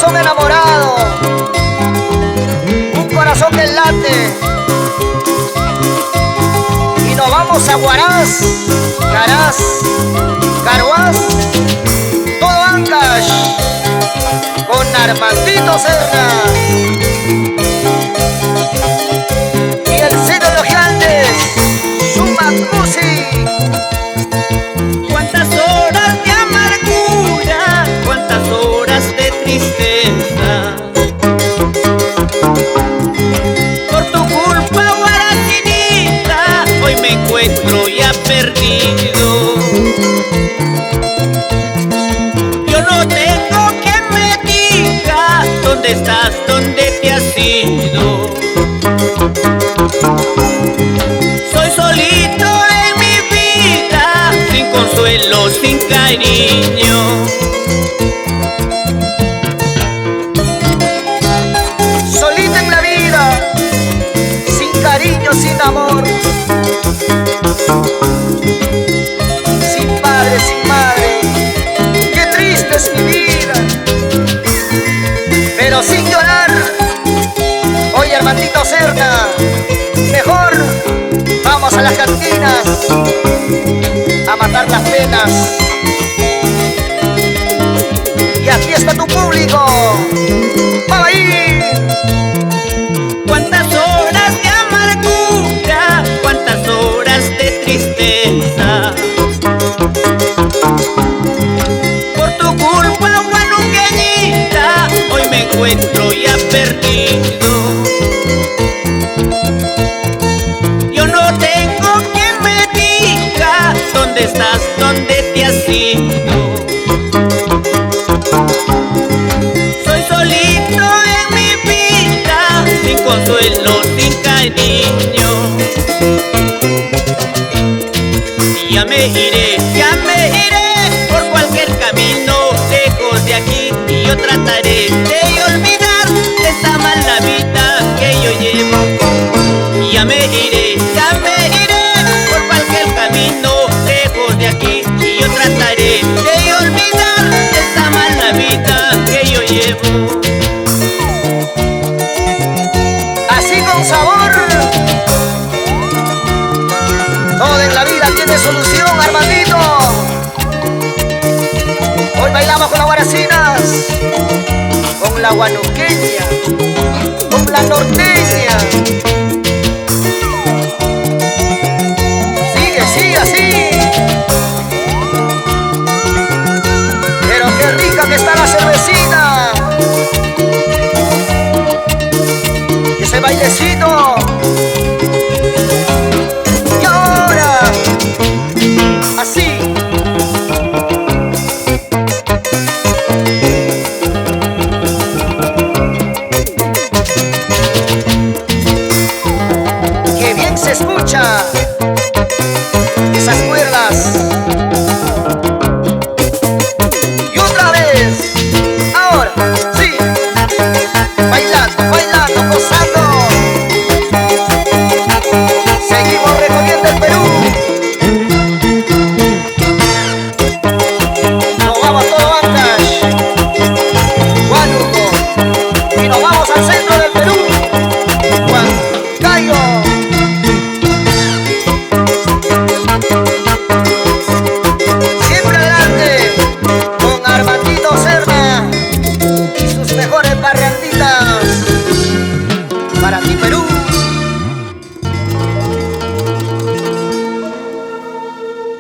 corazón enamorado, un corazón que late. Y nos vamos a Huaraz, Caraz, Carhuaz, todo Ancash, con Armandito Serna y el Cid de los Grandes, Sumac Music. Cuántas horas de amargura, cuántas horas de tristeza. Por tu culpa, Guaracinita, hoy me encuentro ya perdido. Yo no tengo que me digas dónde estás, dónde te has ido. Soy solito en mi vida, sin consuelo, sin cariño. Solita en la vida, sin cariño, sin amor, sin padre, sin madre. Qué triste es mi vida, pero sin llorar. Oye, Armandito Serna, mejor vamos a las cantinas a matar las penas. Y aquí está tu público para ir. Cuántas horas de amargura, cuántas horas de tristeza. Por tu culpa, guanuqueñita, hoy me encuentro ya perdido. Yo no tengo que me digas dónde estás, dónde te has ido. Soy solito en mi vida, sin consuelo, sin cariño. Y ya me iré por cualquier camino lejos de aquí. Y yo trataré de olvidar esta mala vida que yo llevo. Y ya me iré por cualquier camino lejos de aquí. Y yo trataré de olvidar esta mala vida que yo llevo. Así con sabor, todo en la vida tiene solución, Armandito. Hoy bailamos con las guaracinas, con la guanuqueña, con la norteña. Sigue, sigue así. Pero qué rica que está la cervecita. Y ese bailecito. Y ahora, así. Qué bien se escucha esas cuerdas. Y otra vez. Ahora, sí. Bailando, bailando, gozando. Seguimos recorriendo el Perú. Nos vamos a todo Ancash, Huánuco, y nos vamos al centro del Perú, Huancayo. Siempre adelante con Armandito Serna y sus mejores parranditas para ti, Perú.